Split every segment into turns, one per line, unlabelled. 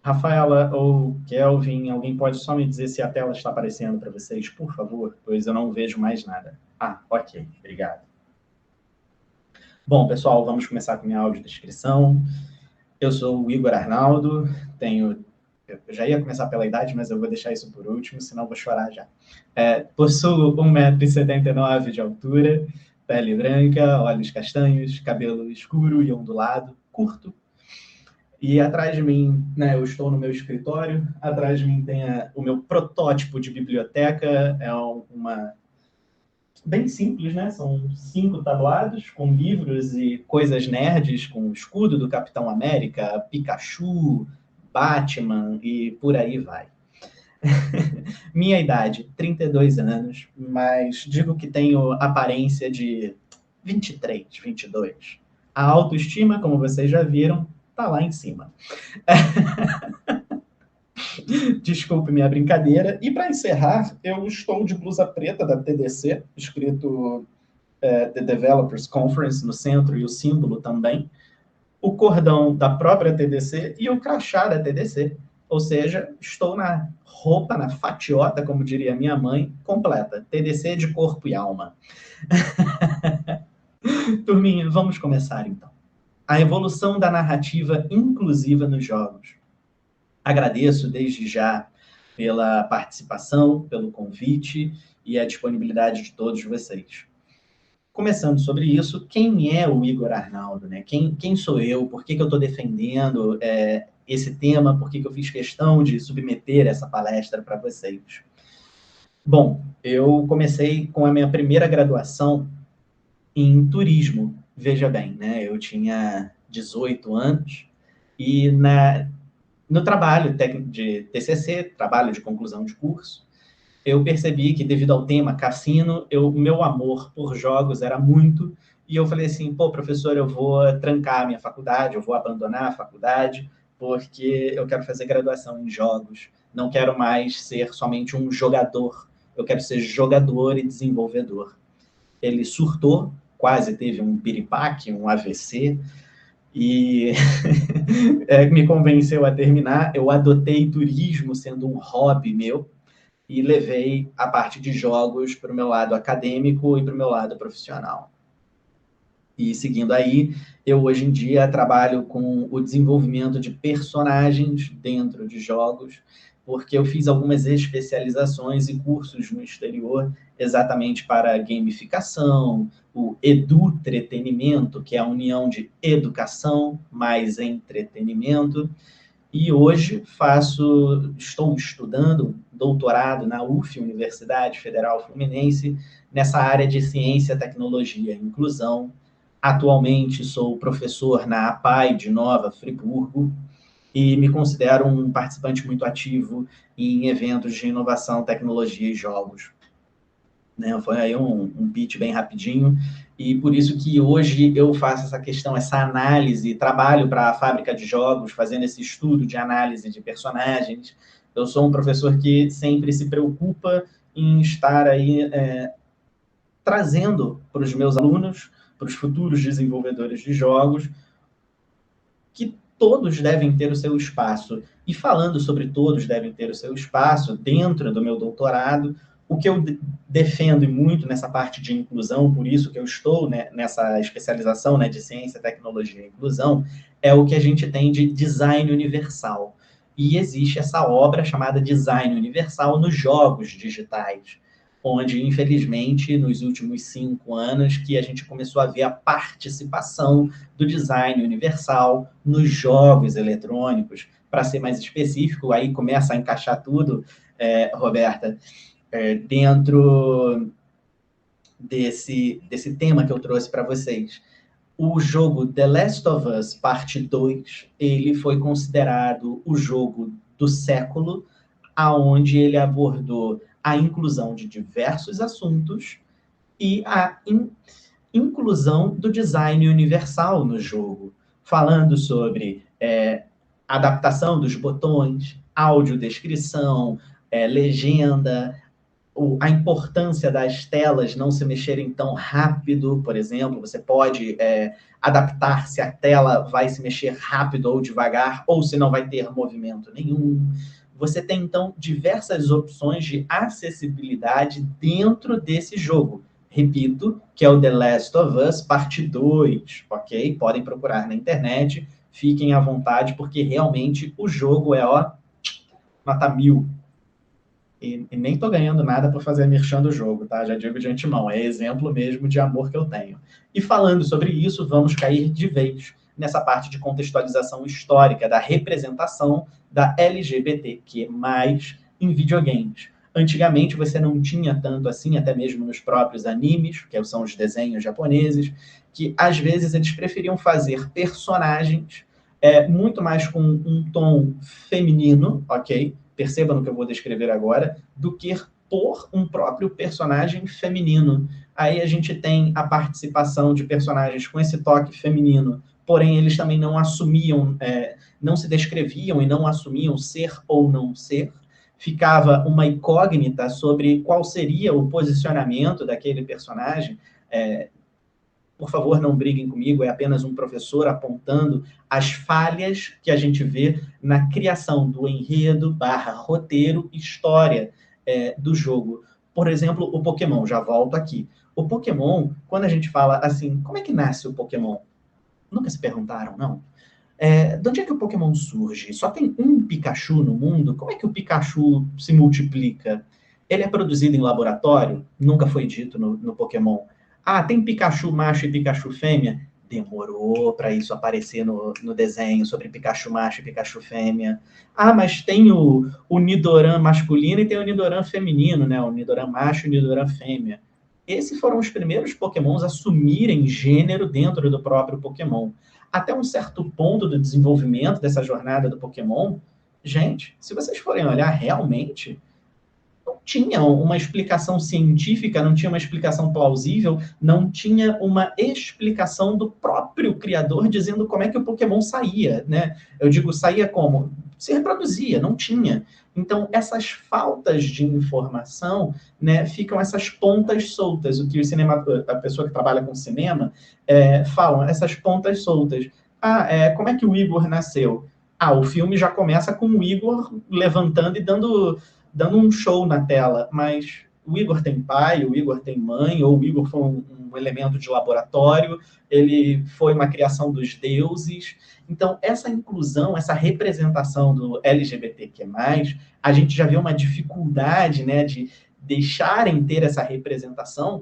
Rafaela ou Kelvin, alguém pode só me dizer se a tela está aparecendo para vocês, por favor? Pois eu não vejo mais nada. Ah, ok, obrigado. Bom, pessoal, vamos começar com minha audiodescrição. Eu sou o Igor Arnaldo, eu já ia começar pela idade, mas eu vou deixar isso por último, senão eu vou chorar já. Possuo 1,79 m de altura, pele branca, olhos castanhos, cabelo escuro e ondulado, curto. E atrás de mim, né, eu estou no meu escritório, atrás de mim tem o meu protótipo de biblioteca, é uma bem simples, né? São 5 tablados com livros e coisas nerds, com o escudo do Capitão América, Pikachu, Batman e por aí vai. Minha idade, 32 anos, mas digo que tenho aparência de 23, 22. A autoestima, como vocês já viram, tá lá em cima. Desculpe minha brincadeira. E para encerrar, eu estou de blusa preta da TDC, escrito The Developers Conference no centro e o símbolo também, o cordão da própria TDC e o crachá da TDC. Ou seja, estou na roupa, na fatiota, como diria minha mãe, completa. TDC de corpo e alma. Turminha, vamos começar então. A evolução da narrativa inclusiva nos jogos. Agradeço desde já pela participação, pelo convite e a disponibilidade de todos vocês. Começando sobre isso, quem é o Igor Arnaldo? Né? Quem sou eu? Por que eu estou defendendo esse tema? Por que eu fiz questão de submeter essa palestra para vocês? Bom, eu comecei com a minha primeira graduação em turismo, veja bem, né? Eu tinha 18 anos e no trabalho de TCC, trabalho de conclusão de curso, eu percebi que, devido ao tema cassino, o meu amor por jogos era muito, e eu falei assim, pô, professor, eu vou trancar a minha faculdade, eu vou abandonar a faculdade, porque eu quero fazer graduação em jogos, não quero mais ser somente um jogador, eu quero ser jogador e desenvolvedor. Ele surtou, quase teve um piripaque, um AVC, e me convenceu a terminar. Eu adotei turismo sendo um hobby meu, e levei a parte de jogos para o meu lado acadêmico e para o meu lado profissional. E seguindo aí, eu hoje em dia trabalho com o desenvolvimento de personagens dentro de jogos, porque eu fiz algumas especializações e cursos no exterior exatamente para gamificação, o edutretenimento, que é a união de educação mais entretenimento. E hoje estou estudando doutorado na UF, Universidade Federal Fluminense, nessa área de ciência, tecnologia e inclusão. Atualmente sou professor na APAE de Nova Friburgo e me considero um participante muito ativo em eventos de inovação, tecnologia e jogos. Né? Foi aí um pitch bem rapidinho, e por isso que hoje eu faço essa análise, trabalho para a fábrica de jogos, fazendo esse estudo de análise de personagens. Eu sou um professor que sempre se preocupa em estar aí trazendo para os meus alunos, para os futuros desenvolvedores de jogos, que todos devem ter o seu espaço. E falando sobre todos devem ter o seu espaço dentro do meu doutorado, o que eu defendo muito nessa parte de inclusão, por isso que eu estou, né, nessa especialização, né, de ciência, tecnologia e inclusão, é o que a gente tem de design universal. E existe essa obra chamada Design Universal nos jogos digitais, onde, infelizmente, nos últimos 5 anos, que a gente começou a ver a participação do design universal nos jogos eletrônicos. Para ser mais específico, aí começa a encaixar tudo, Roberta, dentro desse tema que eu trouxe para vocês. O jogo The Last of Us Parte 2, ele foi considerado o jogo do século, aonde ele abordou a inclusão de diversos assuntos e a inclusão do design universal no jogo, falando sobre adaptação dos botões, audiodescrição, legenda, a importância das telas não se mexerem tão rápido, por exemplo, você pode adaptar se a tela vai se mexer rápido ou devagar, ou se não vai ter movimento nenhum. Você tem, então, diversas opções de acessibilidade dentro desse jogo. Repito, que é o The Last of Us Parte 2, ok? Podem procurar na internet, fiquem à vontade, porque realmente o jogo é, ó, nota 1000. E nem tô ganhando nada por fazer a merchan do jogo, tá? Já digo de antemão, é exemplo mesmo de amor que eu tenho. E falando sobre isso, vamos cair de vez nessa parte de contextualização histórica da representação da LGBTQ+, em videogames. Antigamente você não tinha tanto assim, até mesmo nos próprios animes, que são os desenhos japoneses, que às vezes eles preferiam fazer personagens muito mais com um tom feminino, ok? Perceba no que eu vou descrever agora, do que por um próprio personagem feminino. Aí a gente tem a participação de personagens com esse toque feminino, porém eles também não assumiam, não se descreviam e não assumiam ser ou não ser. Ficava uma incógnita sobre qual seria o posicionamento daquele personagem. Por favor, não briguem comigo, é apenas um professor apontando as falhas que a gente vê na criação do enredo, roteiro, história do jogo. Por exemplo, o Pokémon, já volto aqui. O Pokémon, quando a gente fala assim, como é que nasce o Pokémon? Nunca se perguntaram, não? De onde é que o Pokémon surge? Só tem um Pikachu no mundo? Como é que o Pikachu se multiplica? Ele é produzido em laboratório? Nunca foi dito no Pokémon. Ah, tem Pikachu macho e Pikachu fêmea? Demorou para isso aparecer no desenho sobre Pikachu macho e Pikachu fêmea. Ah, mas tem o Nidoran masculino e tem o Nidoran feminino, né? O Nidoran macho e o Nidoran fêmea. Esses foram os primeiros Pokémons a assumirem gênero dentro do próprio Pokémon. Até um certo ponto do desenvolvimento dessa jornada do Pokémon, gente, se vocês forem olhar realmente, não tinha uma explicação científica, não tinha uma explicação plausível, não tinha uma explicação do próprio criador dizendo como é que o Pokémon saía, né? Eu digo, saía como? Se reproduzia, não tinha. Então, essas faltas de informação, né, ficam essas pontas soltas, o que a pessoa que trabalha com cinema falam, essas pontas soltas. Como é que o Igor nasceu? O filme já começa com o Igor levantando e dando um show na tela, mas o Igor tem pai, o Igor tem mãe, ou o Igor foi um elemento de laboratório, ele foi uma criação dos deuses. Então, essa inclusão, essa representação do LGBTQ+, a gente já vê uma dificuldade, né, de deixarem ter essa representação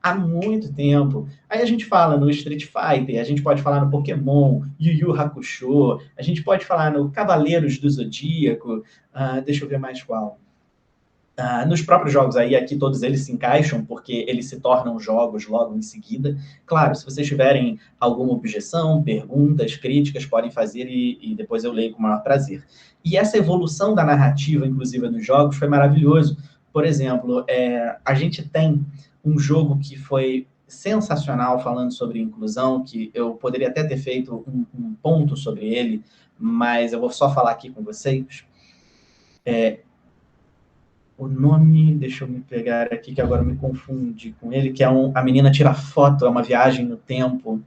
há muito tempo. Aí a gente fala no Street Fighter, a gente pode falar no Pokémon, Yu Yu Hakusho, a gente pode falar no Cavaleiros do Zodíaco, deixa eu ver mais qual. Nos próprios jogos aí, aqui todos eles se encaixam, porque eles se tornam jogos logo em seguida. Claro, se vocês tiverem alguma objeção, perguntas, críticas, podem fazer e depois eu leio com o maior prazer. E essa evolução da narrativa, inclusive, dos jogos, foi maravilhoso. Por exemplo, a gente tem um jogo que foi sensacional falando sobre inclusão, que eu poderia até ter feito um ponto sobre ele, mas eu vou só falar aqui com vocês. O nome, deixa eu me pegar aqui, que agora eu me confundi com ele, que é a menina tira foto, é uma viagem no tempo.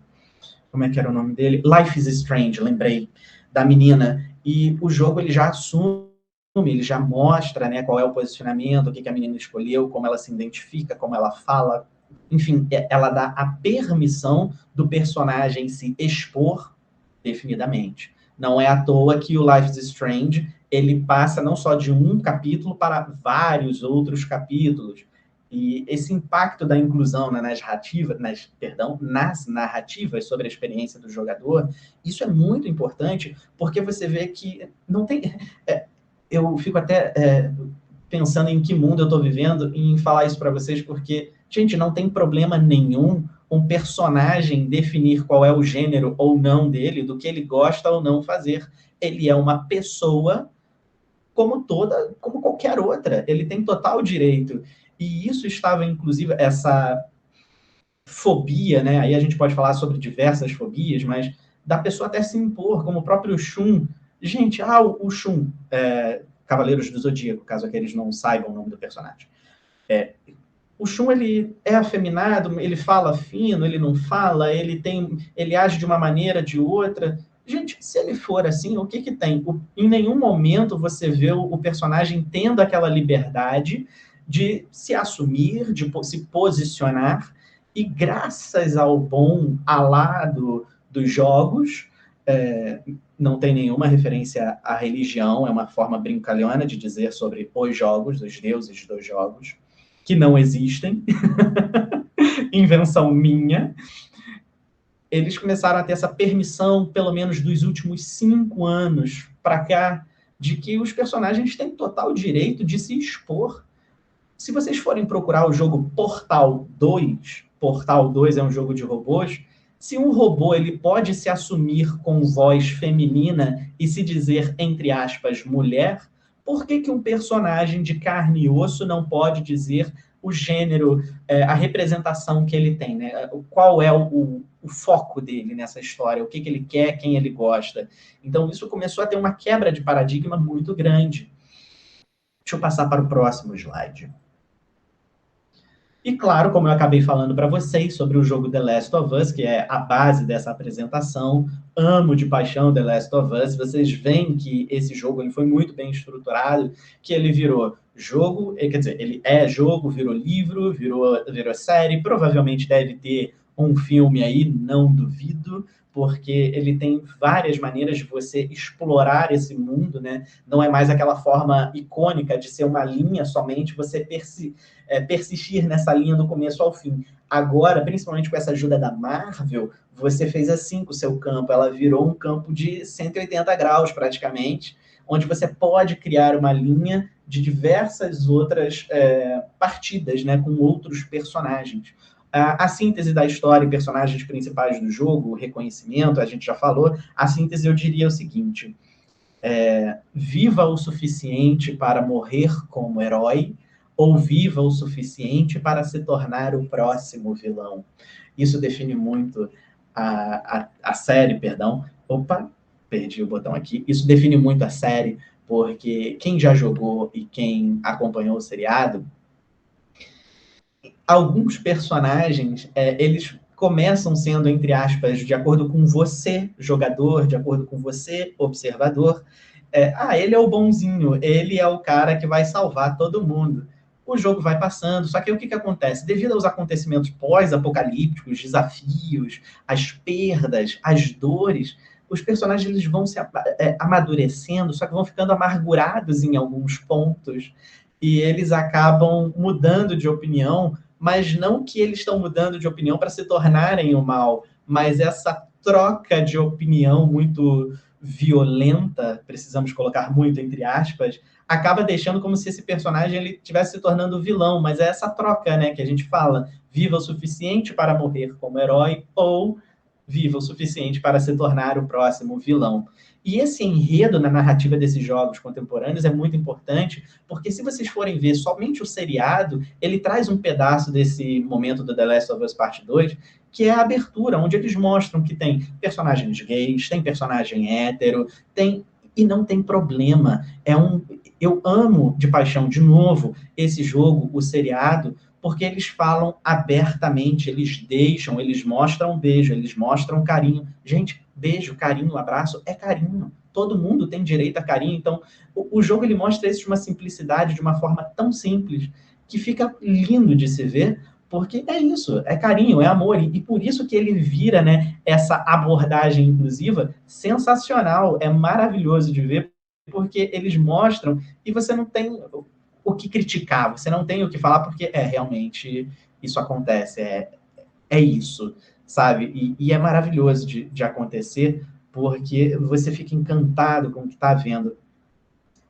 Como é que era o nome dele? Life is Strange, lembrei, da menina. E o jogo, ele já assume, ele já mostra, né, qual é o posicionamento, o que a menina escolheu, como ela se identifica, como ela fala. Enfim, ela dá a permissão do personagem se expor definidamente. Não é à toa que o Life is Strange ele passa não só de um capítulo para vários outros capítulos. E esse impacto da inclusão nas narrativas sobre a experiência do jogador, isso é muito importante, porque você vê que não tem... eu fico até pensando em que mundo eu estou vivendo em falar isso para vocês, porque, gente, não tem problema nenhum um personagem definir qual é o gênero ou não dele, do que ele gosta ou não fazer. Ele é uma pessoa como qualquer outra. Ele tem total direito. E isso estava, inclusive, essa fobia, né? Aí a gente pode falar sobre diversas fobias, mas da pessoa até se impor, como o próprio Shun. Gente, o Shun Cavaleiros do Zodíaco, caso aqueles não saibam o nome do personagem. O Shun, ele é afeminado, ele fala fino, ele não fala, ele age de uma maneira, de outra. Gente, se ele for assim, o que tem? Em nenhum momento você vê o personagem tendo aquela liberdade de se assumir, de se posicionar, e graças ao bom alado dos jogos, não tem nenhuma referência à religião, é uma forma brincalhona de dizer sobre os jogos, os deuses dos jogos, que não existem, invenção minha. Eles começaram a ter essa permissão, pelo menos dos últimos 5 anos para cá, de que os personagens têm total direito de se expor. Se vocês forem procurar o jogo Portal 2 é um jogo de robôs, se um robô ele pode se assumir com voz feminina e se dizer, entre aspas, mulher, por que um personagem de carne e osso não pode dizer o gênero, a representação que ele tem, né? Qual é o foco dele nessa história, o que ele quer, quem ele gosta. Então, isso começou a ter uma quebra de paradigma muito grande. Deixa eu passar para o próximo slide. E claro, como eu acabei falando para vocês sobre o jogo The Last of Us, que é a base dessa apresentação, amo de paixão The Last of Us, vocês veem que esse jogo ele foi muito bem estruturado, que ele virou jogo, quer dizer, ele é jogo, virou livro, virou série, provavelmente deve ter um filme aí, não duvido, porque ele tem várias maneiras de você explorar esse mundo, né? Não é mais aquela forma icônica de ser uma linha somente, você persistir nessa linha do começo ao fim. Agora, principalmente com essa ajuda da Marvel, você fez assim com o seu campo, ela virou um campo de 180 graus praticamente, onde você pode criar uma linha de diversas outras partidas, né, com outros personagens. A síntese da história e personagens principais do jogo, o reconhecimento, a gente já falou, a síntese eu diria o seguinte: viva o suficiente para morrer como herói, ou viva o suficiente para se tornar o próximo vilão. Isso define muito a série, perdão. Opa, perdi o botão aqui. Isso define muito a série, porque quem já jogou e quem acompanhou o seriado, alguns personagens, eles começam sendo, entre aspas, de acordo com você, jogador, de acordo com você, observador. Ele é o bonzinho, ele é o cara que vai salvar todo mundo. O jogo vai passando, só que o que acontece? Devido aos acontecimentos pós-apocalípticos, desafios, as perdas, as dores, os personagens eles vão se amadurecendo, só que vão ficando amargurados em alguns pontos, e eles acabam mudando de opinião, mas não que eles estão mudando de opinião para se tornarem o mal, mas essa troca de opinião muito violenta, precisamos colocar muito entre aspas, acaba deixando como se esse personagem ele estivesse se tornando vilão, mas é essa troca, né, que a gente fala, viva o suficiente para morrer como herói, ou viva o suficiente para se tornar o próximo vilão. E esse enredo na narrativa desses jogos contemporâneos é muito importante, porque se vocês forem ver somente o seriado, ele traz um pedaço desse momento do The Last of Us Part 2, que é a abertura, onde eles mostram que tem personagens gays, tem personagem hétero, e não tem problema. Eu amo de paixão, de novo, esse jogo, o seriado, porque eles falam abertamente, eles mostram beijo, eles mostram carinho. Gente, beijo, carinho, abraço, é carinho. Todo mundo tem direito a carinho. Então, o jogo ele mostra isso de uma simplicidade, de uma forma tão simples, que fica lindo de se ver, porque é isso, é carinho, é amor. E por isso que ele vira, né, essa abordagem inclusiva sensacional. É maravilhoso de ver, porque eles mostram e você não tem o que criticar, você não tem o que falar, porque realmente isso acontece, é isso, sabe? E é maravilhoso de acontecer, porque você fica encantado com o que está vendo.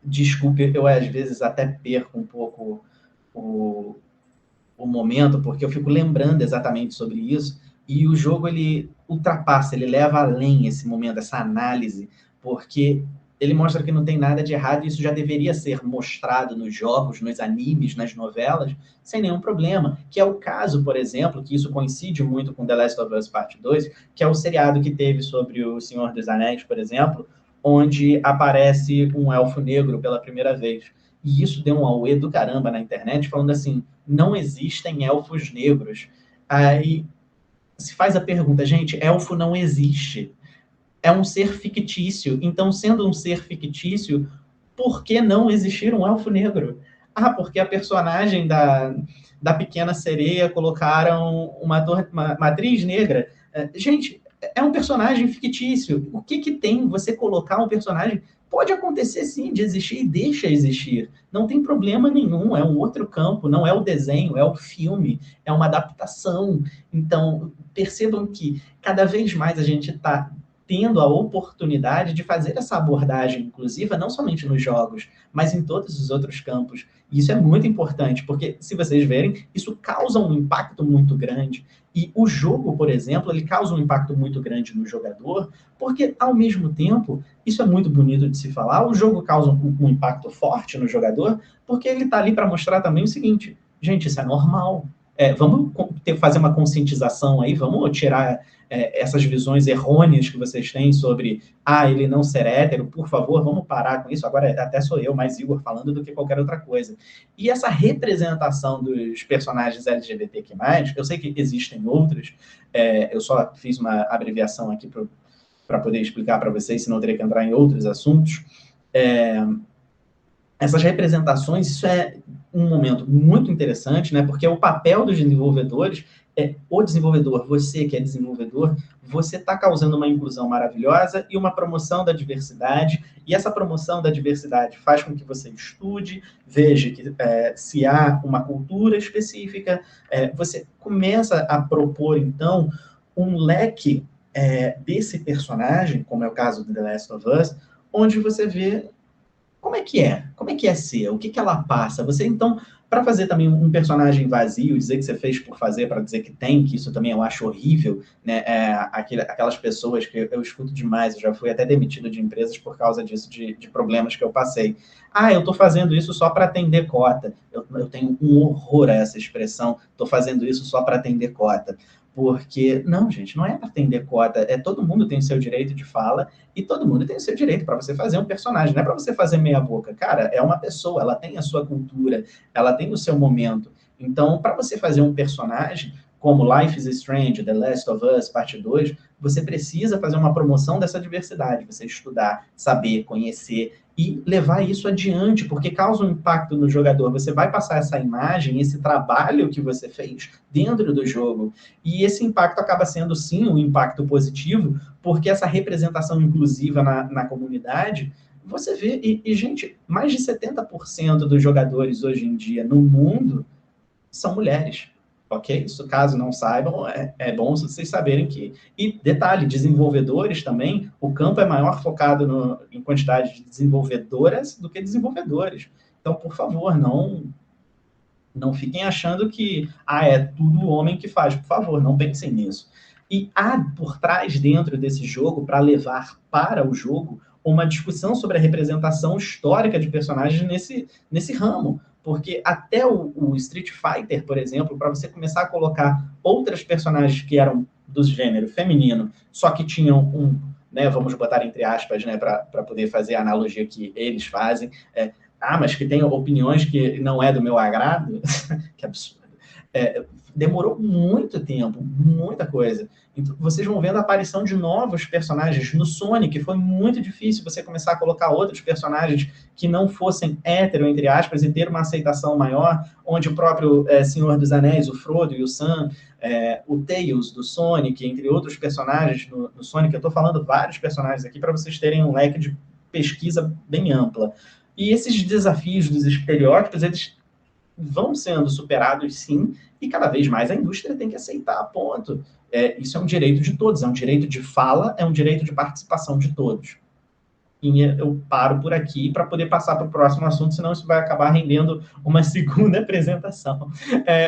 Desculpe, eu às vezes até perco um pouco o momento, porque eu fico lembrando exatamente sobre isso, e o jogo ele ultrapassa, ele leva além esse momento, essa análise, porque ele mostra que não tem nada de errado, e isso já deveria ser mostrado nos jogos, nos animes, nas novelas, sem nenhum problema, que é o caso, por exemplo, que isso coincide muito com The Last of Us Part 2, que é o seriado que teve sobre o Senhor dos Anéis, por exemplo, onde aparece um elfo negro pela primeira vez. E isso deu um auê do caramba na internet, falando assim, não existem elfos negros. Aí se faz a pergunta, gente, elfo não existe. É um ser fictício. Então, sendo um ser fictício, por que não existir um elfo negro? Ah, porque a personagem da Pequena Sereia colocaram uma atriz negra. Gente, é um personagem fictício. O que tem você colocar um personagem? Pode acontecer sim de existir e deixa existir. Não tem problema nenhum, é um outro campo, não é o desenho, é o filme, é uma adaptação. Então, percebam que cada vez mais a gente está tendo a oportunidade de fazer essa abordagem inclusiva, não somente nos jogos, mas em todos os outros campos. E isso é muito importante, porque, se vocês verem, isso causa um impacto muito grande. E o jogo, por exemplo, ele causa um impacto muito grande no jogador, porque, ao mesmo tempo, isso é muito bonito de se falar, o jogo causa um impacto forte no jogador, porque ele está ali para mostrar também o seguinte, gente, isso é normal. Vamos fazer uma conscientização aí, vamos tirar essas visões errôneas que vocês têm sobre ele não ser hétero, por favor, vamos parar com isso. Agora até sou eu, mais Igor, falando do que qualquer outra coisa. E essa representação dos personagens LGBTQ+, eu sei que existem outros, eu só fiz uma abreviação aqui para poder explicar para vocês, senão eu teria que entrar em outros assuntos. Essas representações, isso é um momento muito interessante, né? Porque o papel dos desenvolvedores o desenvolvedor, você que é desenvolvedor, você está causando uma inclusão maravilhosa e uma promoção da diversidade, e essa promoção da diversidade faz com que você estude, veja que se há uma cultura específica, você começa a propor, então, um leque desse personagem, como é o caso do The Last of Us, onde você vê como é que é? Como é que é ser? O que ela passa? Você, então, para fazer também um personagem vazio, dizer que você fez por fazer, para dizer que tem, que isso também eu acho horrível, né? Aquelas pessoas que eu escuto demais, eu já fui até demitido de empresas por causa disso, de problemas que eu passei. Eu estou fazendo isso só para atender cota. Eu tenho um horror a essa expressão, estou fazendo isso só para atender cota. Porque, não, gente, não é para atender cota, todo mundo tem o seu direito de fala e todo mundo tem o seu direito para você fazer um personagem, não é para você fazer meia boca. Cara, é uma pessoa, ela tem a sua cultura, ela tem o seu momento. Então, para você fazer um personagem, como Life is Strange, The Last of Us, parte 2, você precisa fazer uma promoção dessa diversidade, você estudar, saber, conhecer e levar isso adiante, porque causa um impacto no jogador. Você vai passar essa imagem, esse trabalho que você fez dentro do jogo. E esse impacto acaba sendo, sim, um impacto positivo, porque essa representação inclusiva na comunidade, você vê, gente, mais de 70% dos jogadores hoje em dia no mundo são mulheres, ok? Isso, caso não saibam, é bom vocês saberem que... E, detalhe, desenvolvedores também, o campo é maior focado em quantidade de desenvolvedoras do que desenvolvedores. Então, por favor, não fiquem achando que é tudo o homem que faz. Por favor, não pensem nisso. E há por trás, dentro desse jogo, para levar para o jogo, uma discussão sobre a representação histórica de personagens nesse ramo. Porque até o Street Fighter, por exemplo, para você começar a colocar outras personagens que eram do gênero feminino, só que tinham vamos botar entre aspas, para poder fazer a analogia que eles fazem, mas que tem opiniões que não é do meu agrado, que absurdo. Demorou muito tempo, muita coisa. Então, vocês vão vendo a aparição de novos personagens. No Sonic foi muito difícil você começar a colocar outros personagens que não fossem hétero, entre aspas, e ter uma aceitação maior, onde o próprio Senhor dos Anéis, o Frodo e o Sam, o Tails do Sonic, entre outros personagens no Sonic, eu estou falando vários personagens aqui para vocês terem um leque de pesquisa bem ampla. E esses desafios dos estereótipos, eles vão sendo superados, sim, e cada vez mais a indústria tem que aceitar, ponto. Isso é um direito de todos, é um direito de fala, é um direito de participação de todos. E eu paro por aqui para poder passar para o próximo assunto, senão isso vai acabar rendendo uma segunda apresentação.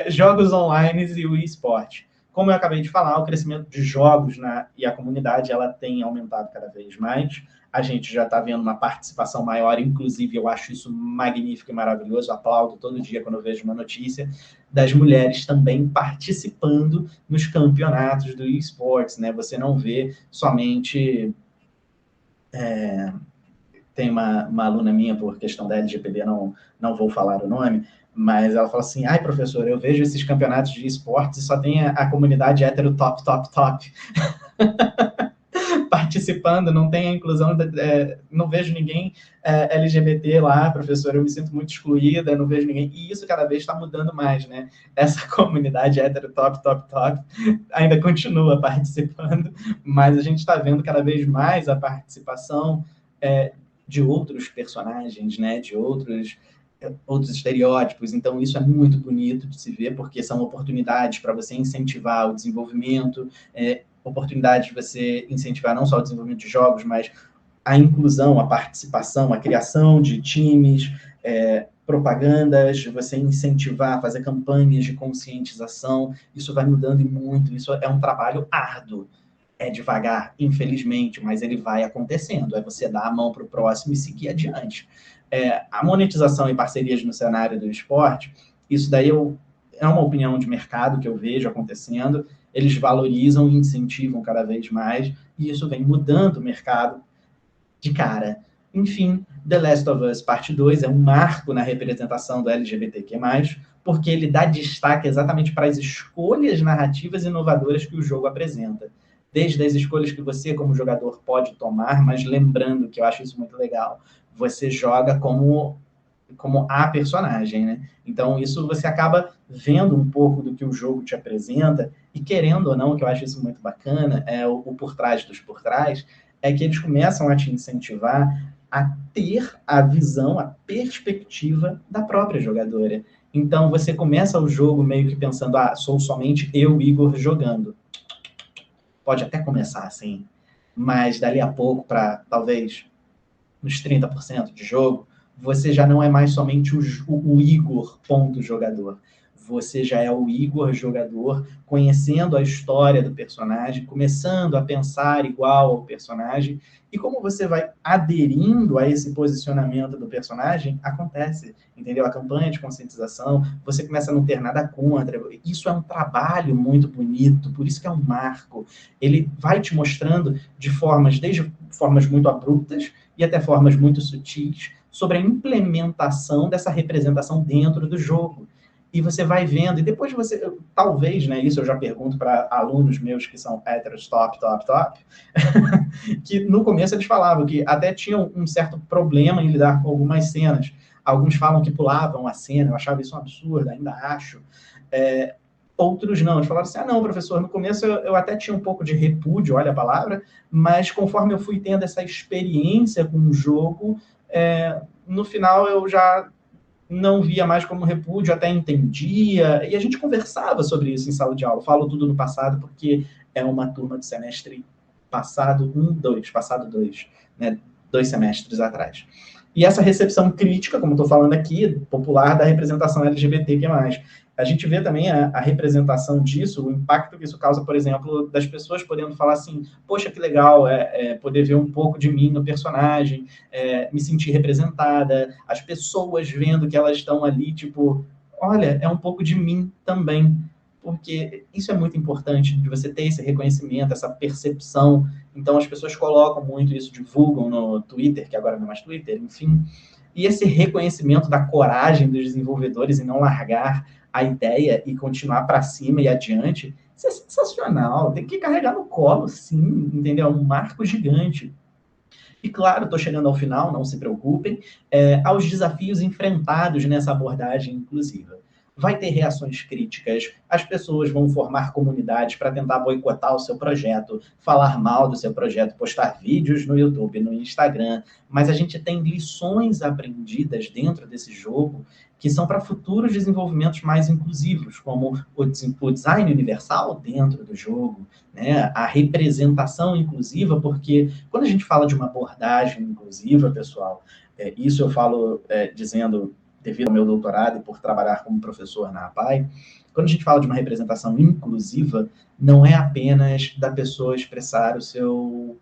Jogos online e o esporte. Como eu acabei de falar, o crescimento de jogos e a comunidade ela tem aumentado cada vez mais. A gente já está vendo uma participação maior, inclusive eu acho isso magnífico e maravilhoso, aplaudo todo dia quando eu vejo uma notícia das mulheres também participando nos campeonatos do esportes, né? Você não vê somente Tem uma aluna minha, por questão da LGPD, não vou falar o nome, mas ela fala assim, ai, professor, eu vejo esses campeonatos de esportes e só tem a comunidade hétero top, top, top participando, não tem a inclusão, não vejo ninguém LGBT lá, professor, eu me sinto muito excluída, não vejo ninguém, e isso cada vez está mudando mais, né? Essa comunidade hétero top, top, top ainda continua participando, mas a gente está vendo cada vez mais a participação de outros personagens, né? De outros estereótipos, então isso é muito bonito de se ver, porque são oportunidades para você incentivar o desenvolvimento, oportunidade de você incentivar não só o desenvolvimento de jogos, mas a inclusão, a participação, a criação de times, propagandas, você incentivar, fazer campanhas de conscientização, isso vai mudando muito, isso é um trabalho árduo, é devagar, infelizmente, mas ele vai acontecendo, é você dar a mão para o próximo e seguir adiante. A monetização e parcerias no cenário do esporte, isso daí é uma opinião de mercado que eu vejo acontecendo, eles valorizam e incentivam cada vez mais, e isso vem mudando o mercado de cara. Enfim, The Last of Us Parte 2 é um marco na representação do LGBTQ+, porque ele dá destaque exatamente para as escolhas narrativas inovadoras que o jogo apresenta. Desde as escolhas que você, como jogador, pode tomar, mas lembrando que eu acho isso muito legal, você joga como a personagem, né? Então, isso você acaba vendo um pouco do que o jogo te apresenta, e querendo ou não, que eu acho isso muito bacana, o por trás dos por trás, é que eles começam a te incentivar a ter a visão, a perspectiva da própria jogadora. Então, você começa o jogo meio que pensando, sou somente eu, Igor, jogando. Pode até começar assim, mas dali a pouco, para talvez nos 30% de jogo, você já não é mais somente o Igor ponto jogador. Você já é o Igor jogador, conhecendo a história do personagem, começando a pensar igual ao personagem, e como você vai aderindo a esse posicionamento do personagem, acontece, entendeu? A campanha de conscientização, você começa a não ter nada contra, isso é um trabalho muito bonito, por isso que é um marco. Ele vai te mostrando desde formas muito abruptas, e até formas muito sutis, sobre a implementação dessa representação dentro do jogo. E você vai vendo, e depois você, talvez, né, isso eu já pergunto para alunos meus que são héteros top, top, top, que no começo eles falavam que até tinham um certo problema em lidar com algumas cenas. Alguns falam que pulavam a cena, eu achava isso um absurdo, ainda acho. Outros não, eles falaram assim, não, professor, no começo eu até tinha um pouco de repúdio, olha a palavra, mas conforme eu fui tendo essa experiência com o jogo, no final eu já não via mais como repúdio, até entendia, e a gente conversava sobre isso em sala de aula. Falo tudo no passado porque é uma turma do semestre passado 2, né, 2 semestres atrás. E essa recepção crítica, como estou falando aqui, popular da representação LGBTQ+. A gente vê também a representação disso, o impacto que isso causa, por exemplo, das pessoas podendo falar assim, poxa, que legal, poder ver um pouco de mim no personagem, me sentir representada, as pessoas vendo que elas estão ali, tipo, olha, é um pouco de mim também, porque isso é muito importante, de você ter esse reconhecimento, essa percepção. Então, as pessoas colocam muito isso, divulgam no Twitter, que agora não é mais Twitter, enfim. E esse reconhecimento da coragem dos desenvolvedores em não largar a ideia e continuar para cima e adiante, isso é sensacional. Tem que carregar no colo, sim, entendeu? É um marco gigante. E claro, estou chegando ao final, não se preocupem, aos desafios enfrentados nessa abordagem inclusiva. Vai ter reações críticas, as pessoas vão formar comunidades para tentar boicotar o seu projeto, falar mal do seu projeto, postar vídeos no YouTube, no Instagram, mas a gente tem lições aprendidas dentro desse jogo que são para futuros desenvolvimentos mais inclusivos, como o design universal dentro do jogo, né? A representação inclusiva, porque quando a gente fala de uma abordagem inclusiva, pessoal, isso eu falo dizendo devido ao meu doutorado e por trabalhar como professor na APAE, quando a gente fala de uma representação inclusiva, não é apenas da pessoa expressar o seu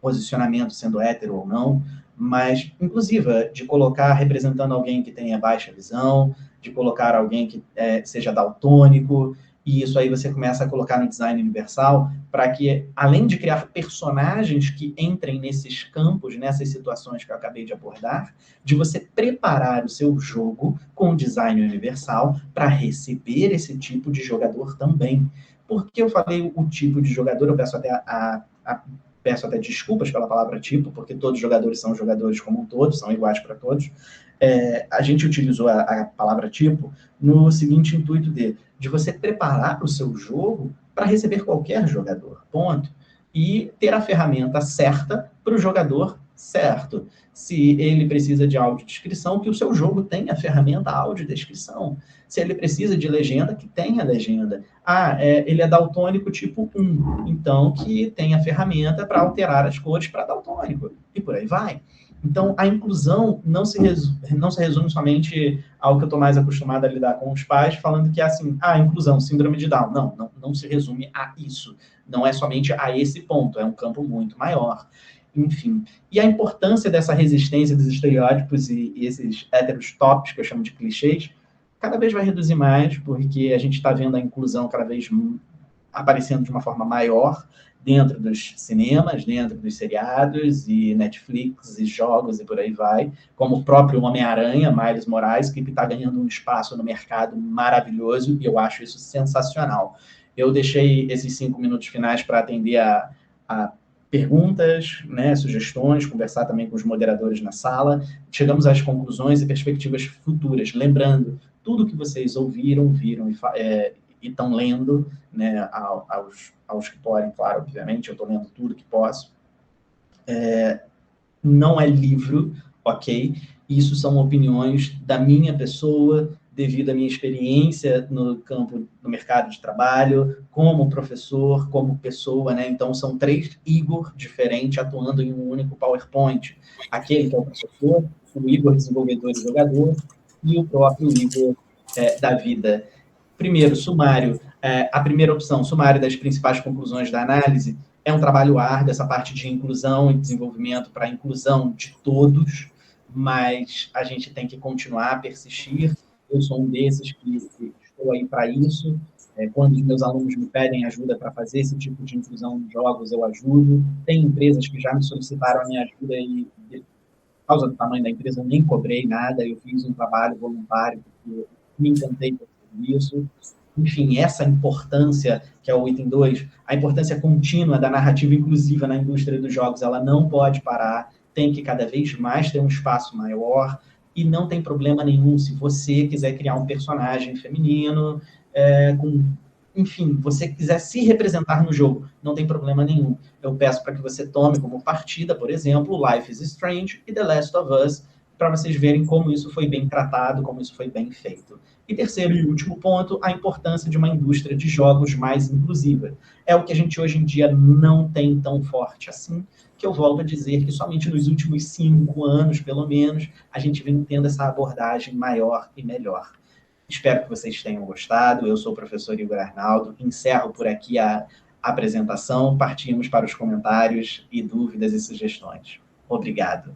posicionamento, sendo hétero ou não, mas inclusiva, de colocar representando alguém que tenha baixa visão, de colocar alguém que seja daltônico, E isso aí você começa a colocar no design universal para que, além de criar personagens que entrem nesses campos, nessas situações que eu acabei de abordar, de você preparar o seu jogo com design universal para receber esse tipo de jogador também. Porque eu falei o tipo de jogador, eu peço até desculpas pela palavra tipo, porque todos os jogadores são jogadores como um todo, são iguais para todos. A gente utilizou a palavra tipo no seguinte intuito de você preparar o seu jogo para receber qualquer jogador, ponto. E ter a ferramenta certa para o jogador certo. Se ele precisa de audiodescrição, que o seu jogo tenha a ferramenta audiodescrição. Se ele precisa de legenda, que tenha legenda. Ele é daltônico tipo 1, então que tenha a ferramenta para alterar as cores para daltônico. E por aí vai. Então, a inclusão não se resume somente ao que eu estou mais acostumado a lidar com os pais, falando que é assim, inclusão, síndrome de Down. Não se resume a isso. Não é somente a esse ponto, é um campo muito maior. Enfim, e a importância dessa resistência dos estereótipos e esses héteros tops, que eu chamo de clichês, cada vez vai reduzir mais, porque a gente está vendo a inclusão cada vez aparecendo de uma forma maior, dentro dos cinemas, dentro dos seriados, e Netflix, e jogos, e por aí vai, como o próprio Homem-Aranha, Miles Morales, que está ganhando um espaço no mercado maravilhoso, e eu acho isso sensacional. Eu deixei esses 5 minutos finais para atender a perguntas, né, sugestões, conversar também com os moderadores na sala. Chegamos às conclusões e perspectivas futuras. Lembrando, tudo que vocês ouviram, viram e estão lendo, né, aos que podem, claro, obviamente, eu estou lendo tudo que posso. Não é livro, ok? Isso são opiniões da minha pessoa, devido à minha experiência no campo, no mercado de trabalho, como professor, como pessoa, né? Então, são 3 Igor diferentes atuando em um único PowerPoint. Aquele que é o professor, o Igor desenvolvedor e jogador, e o próprio Igor da vida. Primeiro, sumário. A primeira opção, sumário das principais conclusões da análise, é um trabalho árduo, essa parte de inclusão e desenvolvimento para a inclusão de todos, mas a gente tem que continuar a persistir. Eu sou um desses que estou aí para isso. Quando os meus alunos me pedem ajuda para fazer esse tipo de inclusão nos jogos, eu ajudo. Tem empresas que já me solicitaram a minha ajuda e, por causa do tamanho da empresa, eu nem cobrei nada, eu fiz um trabalho voluntário, porque me encantei por isso. Enfim, essa importância, que é o item 2, a importância contínua da narrativa inclusiva na indústria dos jogos, ela não pode parar, tem que cada vez mais ter um espaço maior, e não tem problema nenhum se você quiser criar um personagem feminino, enfim, você quiser se representar no jogo, não tem problema nenhum. Eu peço para que você tome como partida, por exemplo, Life is Strange e The Last of Us, para vocês verem como isso foi bem tratado, como isso foi bem feito. E terceiro e último ponto, a importância de uma indústria de jogos mais inclusiva. É o que a gente hoje em dia não tem tão forte assim, que eu volto a dizer que somente nos últimos 5 anos, pelo menos, a gente vem tendo essa abordagem maior e melhor. Espero que vocês tenham gostado. Eu sou o professor Igor Arnaldo. Encerro por aqui a apresentação. Partimos para os comentários e dúvidas e sugestões. Obrigado.